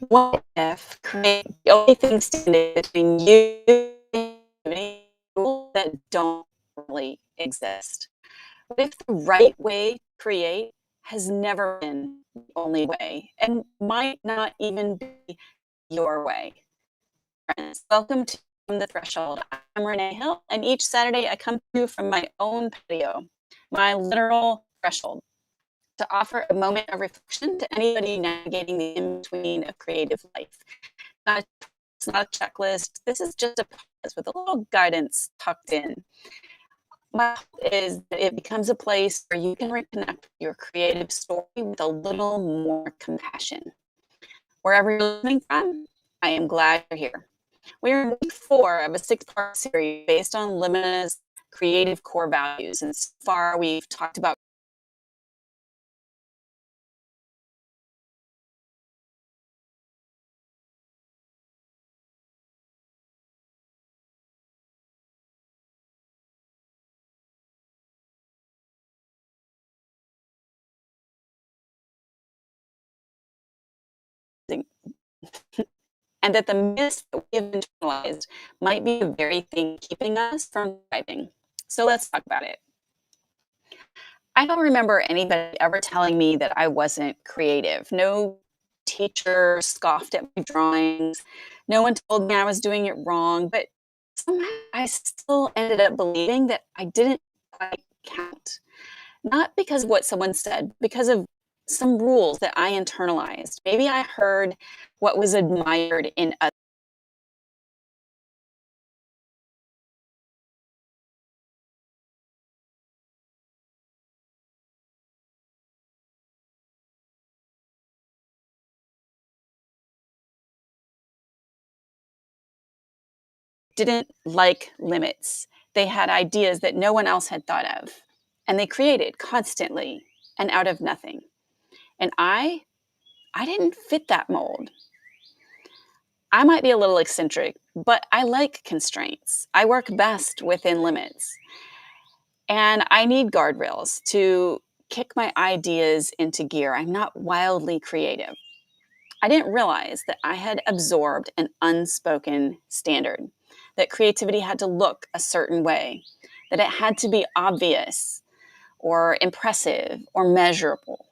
What if create the only thing standing between you and people that don't really exist? What if the right way to create has never been the only way and might not even be your way? Friends, welcome to From the Threshold. I'm Renee Hill, and each Saturday I come to you from my own patio, my literal threshold, to offer a moment of reflection to anybody navigating the in-between of creative life. Not It's not a checklist. This is just a pause with a little guidance tucked in. My hope is that it becomes a place where you can reconnect with your creative story with a little more compassion. Wherever you're listening from, I am glad you're here. We're in week 4 of a 6-part series based on Limina's creative core values. And so far, we've talked about and that the myths that we have internalized might be the very thing keeping us from thriving. So let's talk about it. I don't remember anybody ever telling me that I wasn't creative. No teacher scoffed at my drawings. No one told me I was doing it wrong, but somehow I still ended up believing that I didn't quite count. Not because of what someone said, because of some rules that I internalized. Maybe I heard what was admired in others. Didn't like limits. They had ideas that no one else had thought of, and they created constantly and out of nothing. And I didn't fit that mold. I might be a little eccentric, but I like constraints. I work best within limits. And I need guardrails to kick my ideas into gear. I'm not wildly creative. I didn't realize that I had absorbed an unspoken standard, that creativity had to look a certain way, that it had to be obvious or impressive or measurable.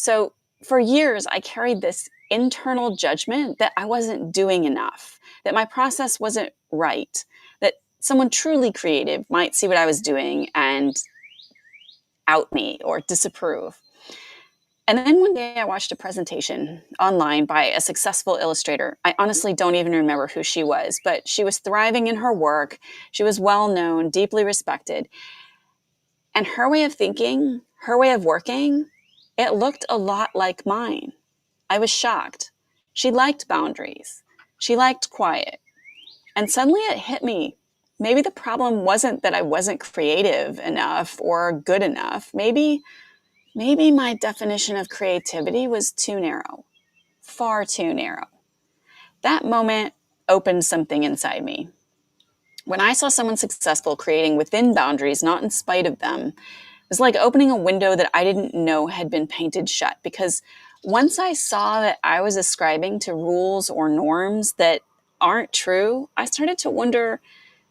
So for years, I carried this internal judgment that I wasn't doing enough, that my process wasn't right, that someone truly creative might see what I was doing and out me or disapprove. And then one day I watched a presentation online by a successful illustrator. I honestly don't even remember who she was, but she was thriving in her work. She was well known, deeply respected. And her way of thinking, her way of working, it looked a lot like mine. I was shocked. She liked boundaries. She liked quiet. And suddenly it hit me. Maybe the problem wasn't that I wasn't creative enough or good enough. Maybe my definition of creativity was too narrow, far too narrow. That moment opened something inside me. When I saw someone successful creating within boundaries, not in spite of them, it was like opening a window that I didn't know had been painted shut. Because once I saw that I was ascribing to rules or norms that aren't true, I started to wonder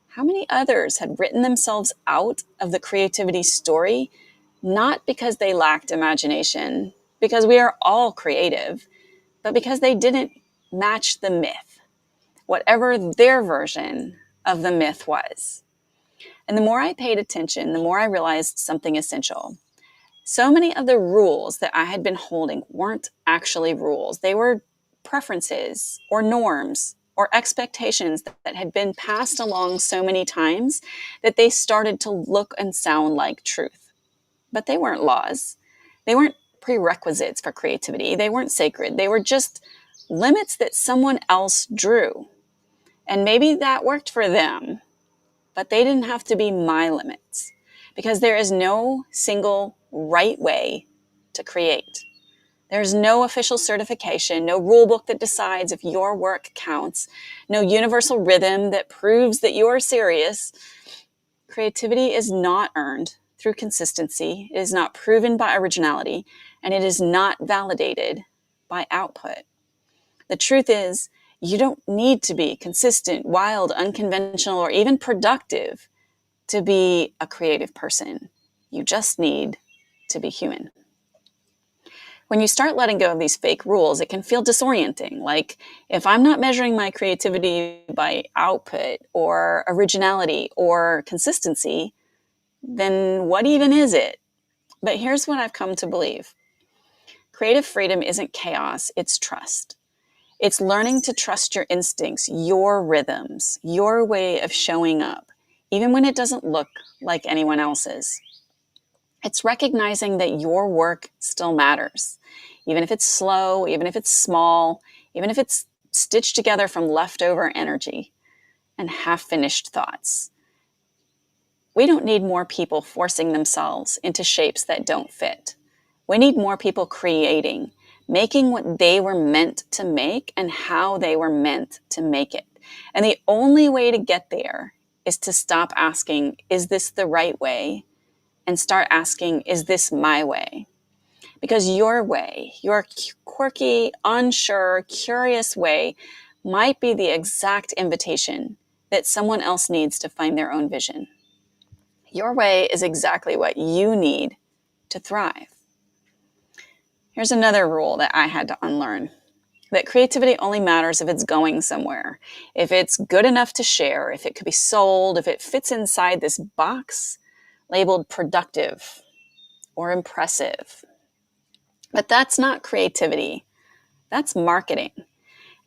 how many others had written themselves out of the creativity story, not because they lacked imagination, because we are all creative, but because they didn't match the myth, whatever their version of the myth was. And the more I paid attention, the more I realized something essential. So many of the rules that I had been holding weren't actually rules. They were preferences or norms or expectations that had been passed along so many times that they started to look and sound like truth. But they weren't laws. They weren't prerequisites for creativity. They weren't sacred. They were just limits that someone else drew. And maybe that worked for them, but they didn't have to be my limits, because there is no single right way to create. There's no official certification, no rule book that decides if your work counts, no universal rhythm that proves that you're serious. Creativity is not earned through consistency, it is not proven by originality, and it is not validated by output. The truth is, you don't need to be consistent, wild, unconventional, or even productive to be a creative person. You just need to be human. When you start letting go of these fake rules, it can feel disorienting. Like, if I'm not measuring my creativity by output or originality or consistency, then what even is it? But here's what I've come to believe. Creative freedom isn't chaos, it's trust. It's learning to trust your instincts, your rhythms, your way of showing up, even when it doesn't look like anyone else's. It's recognizing that your work still matters, even if it's slow, even if it's small, even if it's stitched together from leftover energy and half-finished thoughts. We don't need more people forcing themselves into shapes that don't fit. We need more people creating, making what they were meant to make and how they were meant to make it. And the only way to get there is to stop asking, is this the right way? And start asking, is this my way? Because your way, your quirky, unsure, curious way might be the exact invitation that someone else needs to find their own vision. Your way is exactly what you need to thrive. Here's another rule that I had to unlearn, that creativity only matters if it's going somewhere, if it's good enough to share, if it could be sold, if it fits inside this box labeled productive or impressive. But that's not creativity. That's marketing.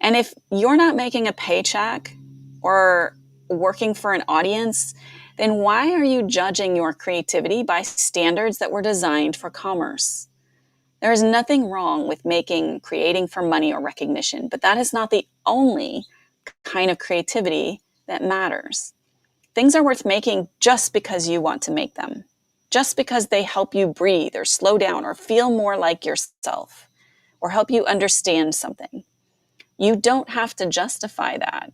And if you're not making a paycheck or working for an audience, then why are you judging your creativity by standards that were designed for commerce? There is nothing wrong with creating for money or recognition, but that is not the only kind of creativity that matters. Things are worth making just because you want to make them, just because they help you breathe or slow down or feel more like yourself or help you understand something. You don't have to justify that.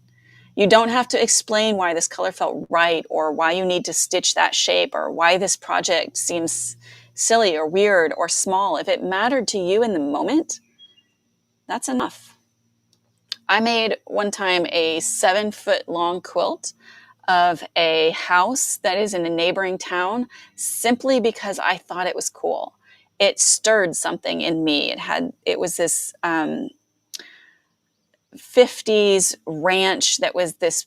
You don't have to explain why this color felt right or why you need to stitch that shape or why this project seems silly or weird or small. If it mattered to you in the moment, that's enough. I made one time a 7-foot long quilt of a house that is in a neighboring town simply because I thought it was cool. It stirred something in me. It was this 50s ranch that was this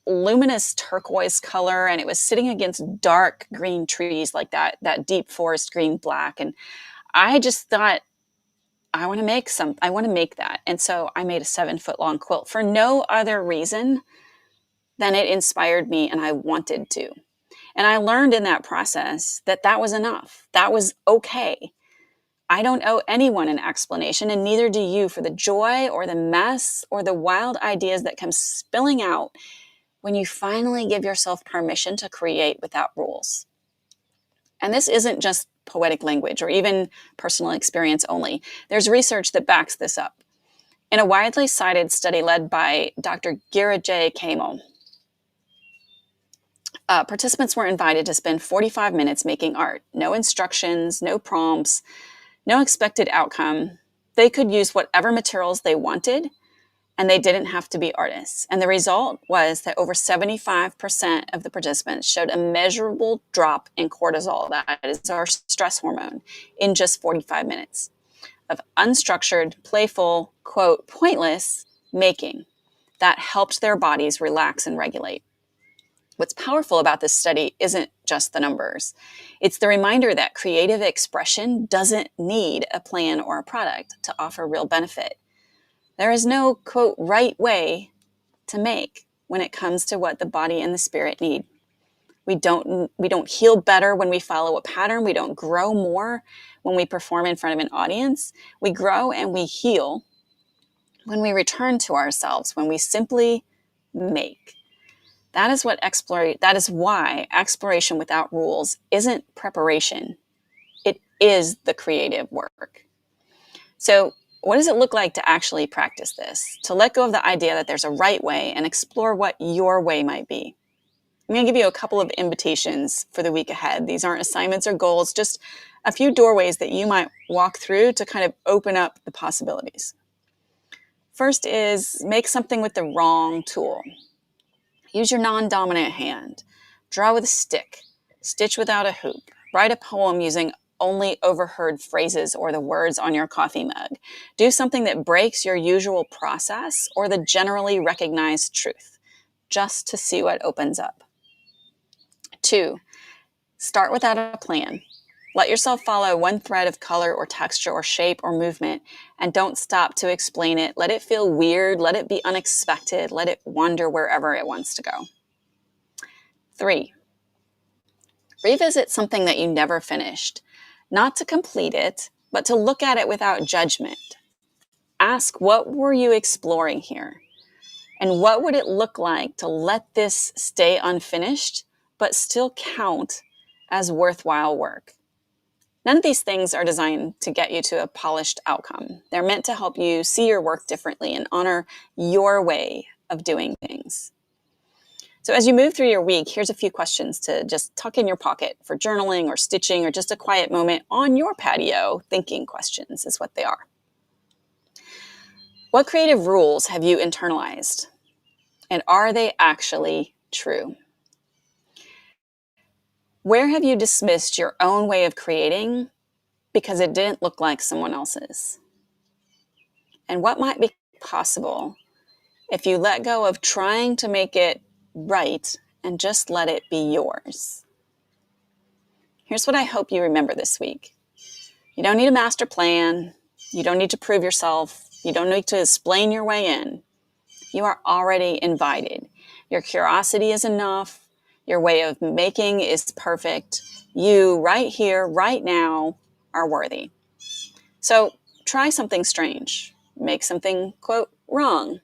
luminous turquoise color, and it was sitting against dark green trees like that deep forest green black. And I just thought, I want to make that. And so I made a 7-foot long quilt for no other reason than it inspired me and I wanted to. And I learned in that process that that was enough. That was okay. I don't owe anyone an explanation, and neither do you, for the joy or the mess or the wild ideas that come spilling out when you finally give yourself permission to create without rules. And this isn't just poetic language or even personal experience only. There's research that backs this up. In a widely cited study led by Dr. Gira J. Kamel, participants were invited to spend 45 minutes making art. No instructions, no prompts, no expected outcome. They could use whatever materials they wanted, and they didn't have to be artists. And the result was that over 75% of the participants showed a measurable drop in cortisol, that is our stress hormone, in just 45 minutes of unstructured, playful, quote, pointless making that helped their bodies relax and regulate. What's powerful about this study isn't just the numbers. It's the reminder that creative expression doesn't need a plan or a product to offer real benefit. There is no, quote, right way to make when it comes to what the body and the spirit need. We don't heal better when we follow a pattern. We don't grow more when we perform in front of an audience. We grow and we heal when we return to ourselves, when we simply make. That is why exploration without rules isn't preparation. It is the creative work. So, what does it look like to actually practice this? To let go of the idea that there's a right way and explore what your way might be. I'm going to give you a couple of invitations for the week ahead. These aren't assignments or goals, just a few doorways that you might walk through to kind of open up the possibilities. First is make something with the wrong tool. Use your non-dominant hand. Draw with a stick. Stitch without a hoop. Write a poem using only overheard phrases or the words on your coffee mug. Do something that breaks your usual process or the generally recognized truth, just to see what opens up. 2, start without a plan. Let yourself follow one thread of color or texture or shape or movement, and don't stop to explain it. Let it feel weird. Let it be unexpected. Let it wander wherever it wants to go. 3, revisit something that you never finished. Not to complete it, but to look at it without judgment. Ask, what were you exploring here? And what would it look like to let this stay unfinished, but still count as worthwhile work? None of these things are designed to get you to a polished outcome. They're meant to help you see your work differently and honor your way of doing things. So as you move through your week, here's a few questions to just tuck in your pocket for journaling or stitching or just a quiet moment on your patio. Thinking questions is what they are. What creative rules have you internalized? And are they actually true? Where have you dismissed your own way of creating because it didn't look like someone else's? And what might be possible if you let go of trying to make it right and just let it be yours? Here's what I hope you remember this week. You don't need a master plan. You don't need to prove yourself. You don't need to explain your way in. You are already invited. Your curiosity is enough. Your way of making is perfect. You, right here, right now, are worthy. So try something strange. Make something, quote, wrong.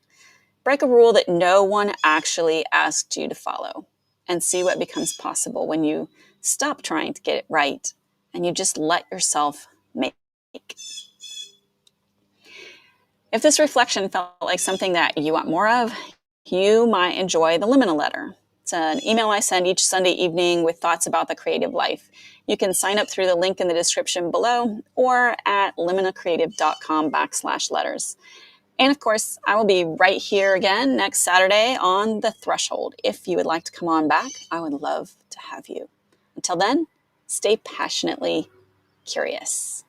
Break a rule that no one actually asked you to follow, and see what becomes possible when you stop trying to get it right and you just let yourself make. If this reflection felt like something that you want more of, you might enjoy the Limina letter. It's an email I send each Sunday evening with thoughts about the creative life. You can sign up through the link in the description below or at liminacreative.com/letters. And of course, I will be right here again next Saturday on The Threshold. If you would like to come on back, I would love to have you. Until then, stay passionately curious.